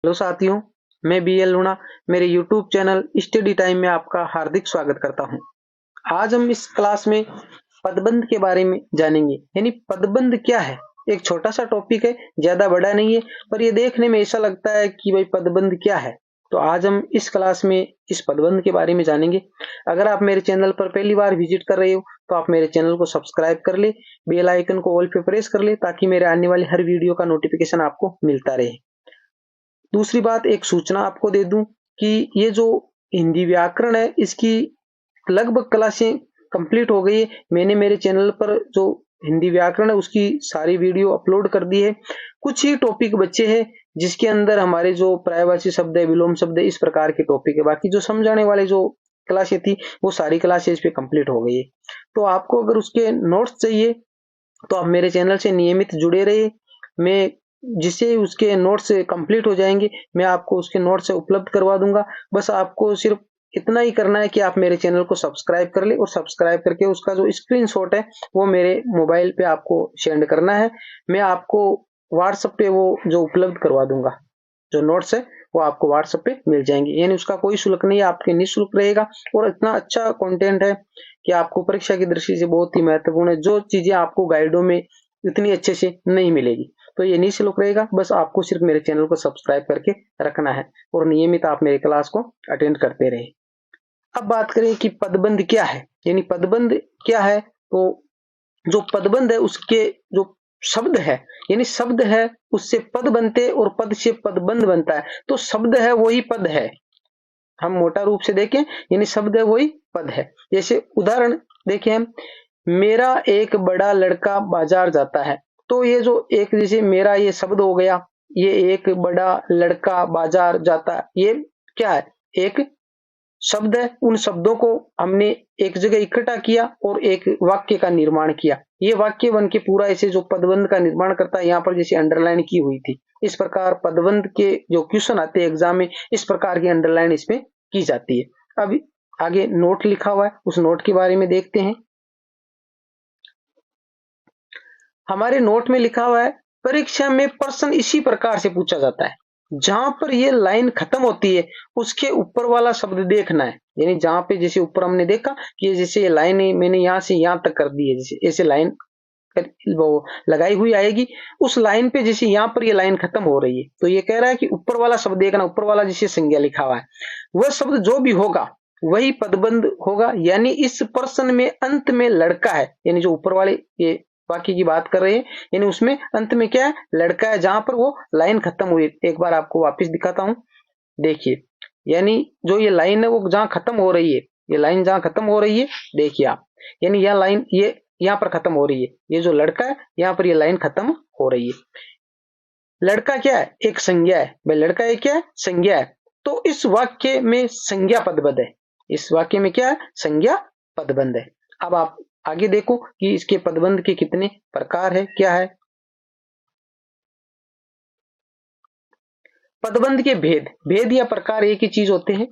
Hello साथियों, मैं B L लूणा मेरे यूट्यूब चैनल स्टडी टाइम में आपका हार्दिक स्वागत करता हूं। आज हम इस क्लास में पदबंध के बारे में जानेंगे। यानी पदबंध क्या है। एक छोटा सा टॉपिक है, ज्यादा बड़ा नहीं है, पर ये देखने में ऐसा लगता है कि भाई पदबंध क्या है। तो आज हम इस क्लास में इस पदबंध के बारे में जानेंगे। अगर आप मेरे चैनल पर पहली बार विजिट कर रहे हो तो आप मेरे चैनल को सब्सक्राइब कर ले, बेल आइकन को ऑल पे प्रेस कर ले ताकि मेरे आने वाली हर वीडियो का नोटिफिकेशन आपको मिलता रहे। दूसरी बात, एक सूचना आपको दे दूं कि ये जो हिंदी व्याकरण है इसकी लगभग क्लासें कंप्लीट हो गई है। मैंने मेरे चैनल पर जो हिंदी व्याकरण है उसकी सारी वीडियो अपलोड कर दी है। कुछ ही टॉपिक बचे हैं जिसके अंदर हमारे जो पर्यायवाची शब्द है, विलोम शब्द है, इस प्रकार के टॉपिक है। बाकी जो समझाने वाले जो क्लासें थी वो सारी क्लासें इस पे कंप्लीट हो गई है। तो आपको अगर उसके नोट्स चाहिए तो आप मेरे चैनल से नियमित जुड़े रहिए। मैं जिससे उसके नोट्स कंप्लीट हो जाएंगे मैं आपको उसके नोट्स उपलब्ध करवा दूंगा। बस आपको सिर्फ इतना ही करना है कि आप मेरे चैनल को सब्सक्राइब कर ले और सब्सक्राइब करके उसका जो स्क्रीनशॉट है वो मेरे मोबाइल पे आपको सेंड करना है। मैं आपको व्हाट्सएप पे वो जो उपलब्ध करवा दूंगा, जो नोट्स है वो आपको व्हाट्सएप पे मिल जाएंगे। यानी उसका कोई शुल्क नहीं है, आपके निःशुल्क रहेगा और इतना अच्छा कंटेंट है कि आपको परीक्षा की दृष्टि से बहुत ही महत्वपूर्ण है। जो चीजें आपको गाइडों में इतनी अच्छे से नहीं मिलेगी, तो ये निःशुल्क रहेगा। बस आपको सिर्फ मेरे चैनल को सब्सक्राइब करके रखना है और नियमित आप मेरे क्लास को अटेंड करते रहे। अब बात करें कि पदबंध क्या है। यानी पदबंध क्या है, तो जो पदबंध है उसके जो शब्द है, यानी शब्द है उससे पद बनते और पद से पदबंध बनता है। तो शब्द है वही पद है, हम मोटा रूप से देखें यानी शब्द है वही पद है। जैसे उदाहरण देखें हम, मेरा एक बड़ा लड़का बाजार जाता है। तो ये जो एक जैसे मेरा ये शब्द हो गया, ये एक बड़ा लड़का बाजार जाता है, ये क्या है, एक शब्द है। उन शब्दों को हमने एक जगह इकट्ठा किया और एक वाक्य का निर्माण किया। ये वाक्य बन के पूरा ऐसे जो पदबंध का निर्माण करता है, यहाँ पर जैसे अंडरलाइन की हुई थी, इस प्रकार पदबंध के जो क्वेश्चन आते हैं एग्जाम में, इस प्रकार की अंडरलाइन इसमें की जाती है। अब आगे नोट लिखा हुआ है, उस नोट के बारे में देखते हैं। हमारे नोट में लिखा हुआ है, परीक्षा में प्रश्न इसी प्रकार से पूछा जाता है, जहां पर ये लाइन खत्म होती है उसके ऊपर वाला शब्द देखना है। यानी जहां पे जैसे ऊपर हमने देखा कि जैसे ये लाइन मैंने यहां से यहां तक कर दी है, जैसे ऐसे लाइन वो लगाई हुई आएगी, उस लाइन पे जैसे यहाँ पर ये लाइन खत्म हो रही है तो ये कह रहा है कि ऊपर वाला शब्द देखना, ऊपर वाला जैसे संज्ञा लिखा हुआ है वह शब्द जो भी होगा वही पदबंध होगा। यानी इस प्रश्न में अंत में लड़का है, यानी जो ऊपर वाले ये वाक्य की बात कर रहे हैं, यानी उसमें अंत में क्या है, लड़का है, जहां पर वो लाइन खत्म हुई। एक बार आपको वापस दिखाता हूं, देखिए। यानी जो ये लाइन है वो जहां खत्म हो रही है, ये लाइन जहां खत्म हो रही है, देखिए आप, यानी यह लाइन ये यहां पर खत्म हो रही है, ये जो लड़का है यहां पर ये लाइन खत्म हो रही है। लड़का क्या है, एक संज्ञा है भाई, लड़का एक क्या है, संज्ञा है। तो इस वाक्य में संज्ञा पदबंध है, इस वाक्य में क्या है, संज्ञा पदबंध है। अब आप आगे देखो कि इसके पदबंध के कितने प्रकार है, क्या है। पदबंध के भेद, भेद या प्रकार एक ही चीज होते हैं।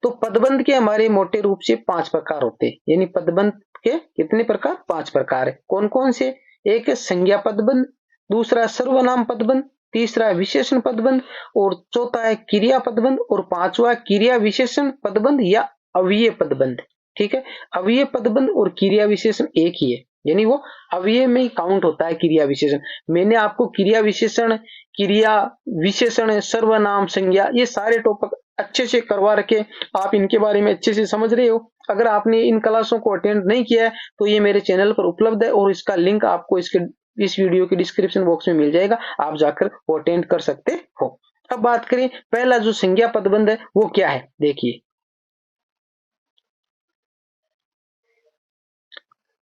तो पदबंध के हमारे मोटे रूप से 5 प्रकार होते हैं। यानी पदबंध के कितने प्रकार, 5 प्रकार है। कौन कौन से, एक है संज्ञा पदबंध, दूसरा सर्वनाम पदबंध, तीसरा विशेषण पदबंध और चौथा है क्रिया पदबंध और पांचवा क्रिया विशेषण पदबंध या अव्यय पदबंध। ठीक है, अव्यय पदबंध और क्रिया विशेषण एक ही है, यानी वो अव्यय में काउंट होता है क्रिया विशेषण। मैंने आपको क्रिया विशेषण, क्रिया विशेषण, सर्वनाम, संज्ञा, ये सारे टॉपिक अच्छे से करवा रखे, आप इनके बारे में अच्छे से समझ रहे हो। अगर आपने इन क्लासों को अटेंड नहीं किया है तो ये मेरे चैनल पर उपलब्ध है और इसका लिंक आपको इस वीडियो के डिस्क्रिप्शन बॉक्स में मिल जाएगा, आप जाकर वो अटेंड कर सकते हो। अब बात करें पहला जो संज्ञा पदबंध है वो क्या है, देखिए।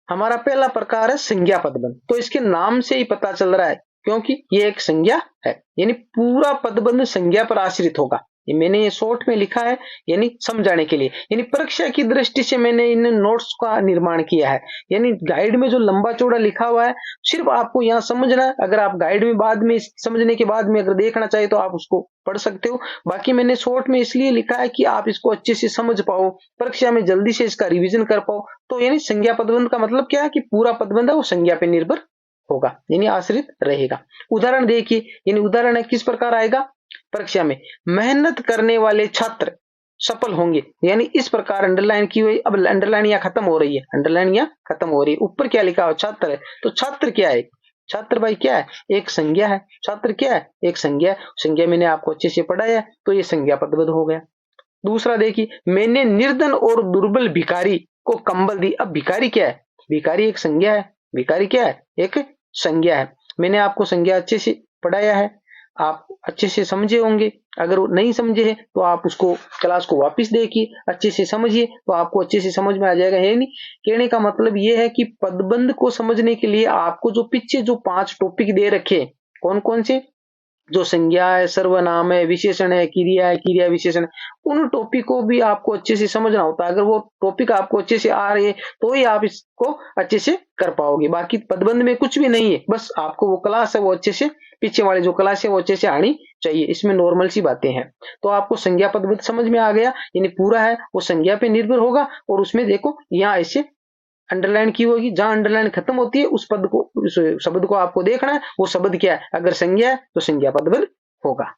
हमारा पहला प्रकार है संज्ञा पदबंध। तो इसके नाम से ही पता चल रहा है, क्योंकि ये एक संज्ञा है, यानी पूरा पदबंध संज्ञा पर आश्रित होगा। ये मैंने ये शॉर्ट में लिखा है यानी समझाने के लिए, यानी परीक्षा की दृष्टि से मैंने इन नोट्स का निर्माण किया है। यानी गाइड में जो लंबा चौड़ा लिखा हुआ है सिर्फ आपको यहाँ समझना है। अगर आप गाइड में बाद में समझने के बाद में अगर देखना चाहे तो आप उसको पढ़ सकते हो। बाकी मैंने शॉर्ट में इसलिए लिखा है कि आप इसको अच्छे से समझ पाओ, परीक्षा में जल्दी से इसका रिवीजन कर पाओ। तो यानी संज्ञा पदबंध का मतलब क्या है कि पूरा पदबंध है वो संज्ञा पे निर्भर होगा, यानी आश्रित रहेगा। उदाहरण देखिए, यानी उदाहरण है किस प्रकार आएगा, परीक्षा में मेहनत करने वाले छात्र सफल होंगे। यानी इस प्रकार अंडरलाइन की हुई, अब अंडरलाइन यहाँ खत्म हो रही है, अंडरलाइन यहाँ खत्म हो रही है। ऊपर क्या लिखा हो, छात्र है, तो छात्र क्या है, छात्र भाई क्या है, एक संज्ञा है। छात्र क्या है, एक संज्ञा है। संज्ञा मैंने आपको अच्छे से पढ़ाया है, तो ये संज्ञा पदबद्ध हो गया। दूसरा देखिए, मैंने निर्धन और दुर्बल भिखारी को कंबल दी। अब भिखारी क्या है, भिखारी एक संज्ञा है, भिखारी क्या है, एक संज्ञा है। मैंने आपको संज्ञा अच्छे से पढ़ाया है, आप अच्छे से समझे होंगे। अगर वो नहीं समझे हैं तो आप उसको क्लास को वापस देखिए, अच्छे से समझिए, तो आपको अच्छे से समझ में आ जाएगा। है नहीं, कहने का मतलब ये है कि पदबंध को समझने के लिए आपको जो पीछे जो 5 टॉपिक दे रखे, कौन कौन से, जो संज्ञा है, सर्वनाम है, विशेषण है, क्रिया विशेषण, उन टॉपिक को भी आपको अच्छे से समझना होता है। अगर वो टॉपिक आपको अच्छे से आ रहे हैं तो ही आप इसको अच्छे से कर पाओगे। बाकी पदबंध में कुछ भी नहीं है, बस आपको वो क्लास है वो अच्छे से, पीछे वाले जो क्लास है वो अच्छे से आनी चाहिए। इसमें नॉर्मल सी बातें हैं। तो आपको संज्ञा पदबंध समझ में आ गया, यानी पूरा है वो संज्ञा पे निर्भर होगा। और उसमें देखो यहाँ ऐसे अंडरलाइन की होगी, जहां अंडरलाइन खत्म होती है उस पद को, उस शब्द को आपको देखना है, वो शब्द क्या है। अगर संज्ञा है तो संज्ञा पदबंध होगा।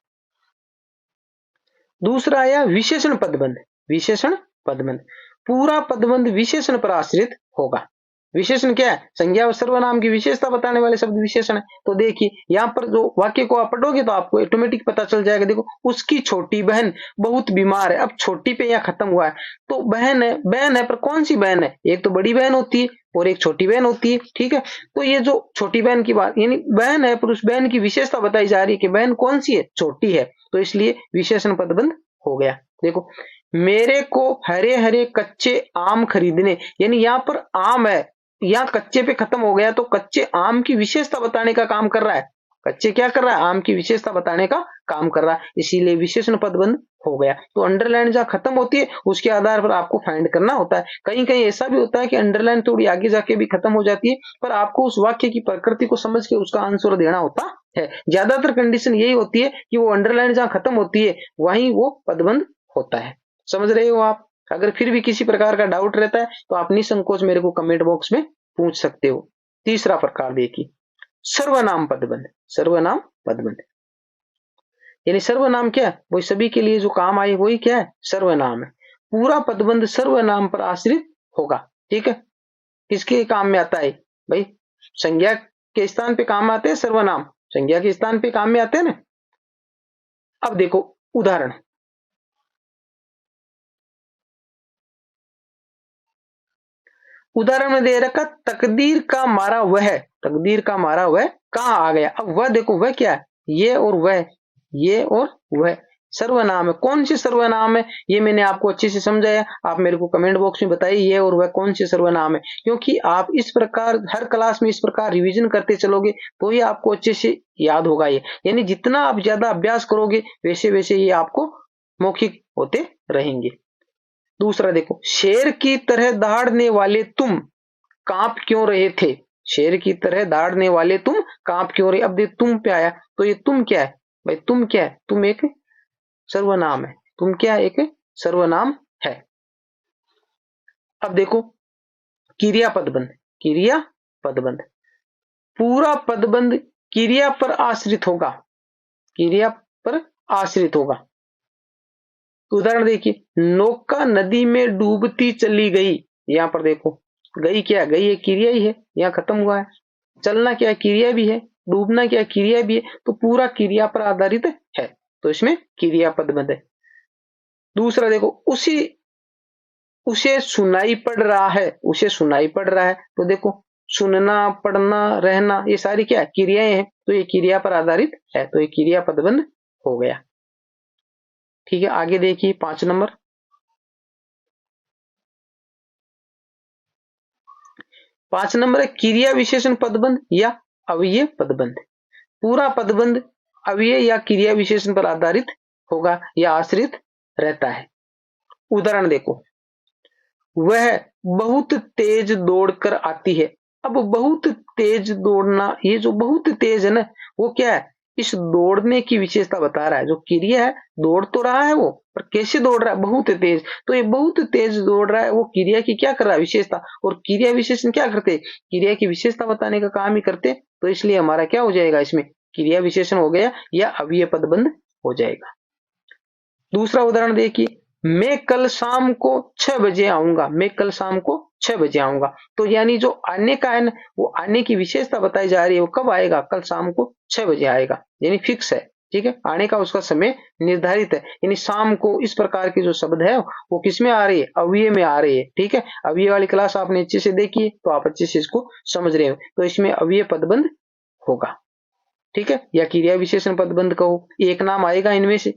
दूसरा आया विशेषण पदबंध। विशेषण पदबंध, पूरा पदबंध विशेषण पर आश्रित होगा। विशेषण क्या है, संज्ञा और सर्वनाम की विशेषता बताने वाले शब्द विशेषण है। तो देखिए यहाँ पर जो वाक्य को आप पढ़ोगे तो आपको ऑटोमेटिक पता चल जाएगा। देखो, उसकी छोटी बहन बहुत बीमार है। अब छोटी पे यहाँ खत्म हुआ है, तो बहन है, बहन है, पर कौन सी बहन है, एक तो बड़ी बहन होती है और एक छोटी बहन होती है। ठीक है, तो ये जो छोटी बहन की बात, यानी बहन है पर उस बहन की विशेषता बताई जा रही है कि बहन कौन सी है, छोटी है, तो इसलिए विशेषण पदबंध हो गया। देखो, मेरे को हरे हरे कच्चे आम खरीदने, यानी यहाँ पर आम है, यहाँ कच्चे पे खत्म हो गया, तो कच्चे आम की विशेषता बताने का काम कर रहा है। कच्चे क्या कर रहा है, आम की विशेषता बताने का काम कर रहा है, इसीलिए विशेषण पदबंध हो गया। तो अंडरलाइन जहां खत्म होती है उसके आधार पर आपको फाइंड करना होता है। कहीं कहीं ऐसा भी होता है कि अंडरलाइन थोड़ी आगे जाके भी खत्म हो जाती है, पर आपको उस वाक्य की प्रकृति को समझ के उसका आंसर देना होता है। ज्यादातर कंडीशन यही होती है कि वो अंडरलाइन जहां खत्म होती है वहीं वो पदबंध होता है। समझ रहे हो आप। अगर फिर भी किसी प्रकार का डाउट रहता है तो आप निसंकोच मेरे को कमेंट बॉक्स में पूछ सकते हो। तीसरा प्रकार देखिए, सर्वनाम पदबंध। सर्वनाम पदबंध यानी सर्वनाम क्या है, वही सभी के लिए जो काम आए वही क्या है, सर्वनाम है। पूरा पदबंध सर्वनाम पर आश्रित होगा। ठीक है, किसके काम में आता है भाई, संज्ञा के स्थान पे काम आते हैं सर्वनाम, संज्ञा के स्थान पे काम में आते हैं ना। अब देखो उदाहरण, उदाहरण में दे रखा तकदीर का मारा वह, तकदीर का मारा वह कहां आ गया। अब वह देखो, वह क्या है, ये और वह, ये और वह सर्वनाम है। कौन सी सर्वनाम है ये मैंने आपको अच्छे से समझाया, आप मेरे को कमेंट बॉक्स में बताइए ये और वह कौन सी सर्वनाम है। क्योंकि आप इस प्रकार हर क्लास में इस प्रकार रिवीजन करते चलोगे तो ये आपको अच्छे से याद होगा। ये यानी जितना आप ज्यादा अभ्यास करोगे वैसे वैसे ये आपको मौखिक होते रहेंगे। दूसरा देखो, शेर की तरह दहाड़ने वाले तुम कांप क्यों रहे थे। शेर की तरह दहाड़ने वाले तुम कांप क्यों रहे। अब देख तुम पे आया, तो ये तुम क्या है भाई, तुम क्या है, तुम एक सर्वनाम है। तुम क्या है, एक सर्वनाम है। अब देखो क्रिया पदबंध, क्रिया पदबंध, पूरा पदबंध क्रिया पर आश्रित होगा, क्रिया पर आश्रित होगा। उदाहरण देखिए, नौका नदी में डूबती चली गई। यहां पर देखो, गई क्या, गई एक क्रिया ही है, यहां खत्म हुआ है। चलना क्या क्रिया भी है, डूबना क्या क्रिया भी है, तो पूरा क्रिया पर आधारित है, तो इसमें क्रिया पदबंध है। दूसरा देखो, उसे सुनाई पड़ रहा है, उसे सुनाई पड़ रहा है, तो देखो सुनना, पढ़ना, रहना, ये सारी क्या क्रियाएं हैं, तो ये क्रिया पर आधारित है, तो ये क्रिया पदबंध हो गया। ठीक है, आगे देखिए 5 नंबर, 5 नंबर है क्रिया विशेषण पदबंध या अव्यय पदबंध। पूरा पदबंध अव्यय या क्रिया विशेषण पर आधारित होगा या आश्रित रहता है। उदाहरण देखो, वह बहुत तेज दौड़कर आती है। अब बहुत तेज दौड़ना, ये जो बहुत तेज है ना, वो क्या है, इस दौड़ने की विशेषता बता रहा है। जो क्रिया है दौड़ तो रहा है वो, पर कैसे दौड़ रहा है, बहुत तेज, तो ये बहुत तेज दौड़ रहा है, वो क्रिया की क्या कर रहा है, विशेषता। और क्रिया विशेषण क्या करते, क्रिया की विशेषता बताने का काम ही करते, तो इसलिए हमारा क्या हो जाएगा, इसमें क्रिया विशेषण हो गया या अव्यय पदबंध हो जाएगा। दूसरा उदाहरण देखिए, मैं कल शाम को 6 बजे आऊंगा। मैं कल शाम को 6 बजे आऊंगा। तो यानी जो आने का है ना, वो आने की विशेषता बताई जा रही है। वो कब आएगा? कल शाम को 6 बजे आएगा, यानी फिक्स है। ठीक है, आने का उसका समय निर्धारित है। यानी शाम को इस प्रकार के जो शब्द है वो किसमें आ रही है? अव्यय में आ रही है। ठीक है, अव्यय वाली क्लास आपने अच्छे से देखी है, तो आप अच्छे से इसको समझ रहे हो। तो इसमें अव्यय पदबंध होगा। ठीक है, या क्रिया विशेषण पदबंध कहो, एक नाम आएगा इनमें से।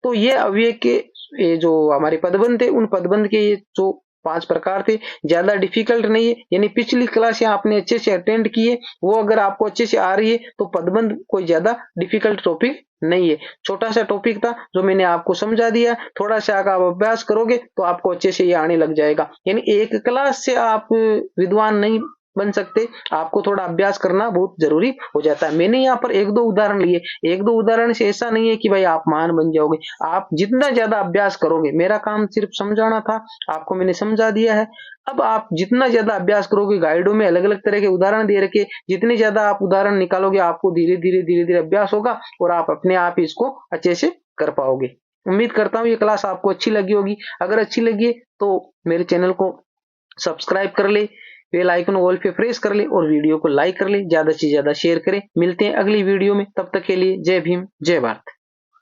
तो ये अव्यय के ये जो हमारे पदबंध थे, उन पदबंध के ये जो 5 प्रकार थे, ज्यादा डिफिकल्ट नहीं है। यानी पिछली क्लास या आपने अच्छे से अटेंड की है, वो अगर आपको अच्छे से आ रही है तो पदबंध कोई ज्यादा डिफिकल्ट टॉपिक नहीं है। छोटा सा टॉपिक था जो मैंने आपको समझा दिया। थोड़ा सा अगर आप अभ्यास करोगे तो आपको अच्छे से ये आने लग जाएगा। यानी एक क्लास से आप विद्वान नहीं बन सकते, आपको थोड़ा अभ्यास करना बहुत जरूरी हो जाता है। मैंने यहाँ पर 1-2 उदाहरण लिए। 1-2 उदाहरण से ऐसा नहीं है कि भाई आप महान बन जाओगे। आप जितना ज्यादा अभ्यास करोगे, मेरा काम सिर्फ समझाना था, आपको मैंने समझा दिया है। अब आप जितना ज्यादा अभ्यास करोगे, गाइडों में अलग अलग तरह के उदाहरण दे रखे, जितने ज्यादा आप उदाहरण निकालोगे, आपको धीरे धीरे अभ्यास होगा और आप अपने आप ही इसको अच्छे से कर पाओगे। उम्मीद करता हूँ ये क्लास आपको अच्छी लगी होगी। अगर अच्छी लगी तो मेरे चैनल को सब्सक्राइब कर ले, बेल आइकन ऑल पे प्रेस कर ले और वीडियो को लाइक कर ले, ज्यादा से ज्यादा शेयर करें। मिलते हैं अगली वीडियो में, तब तक के लिए जय भीम, जय भारत।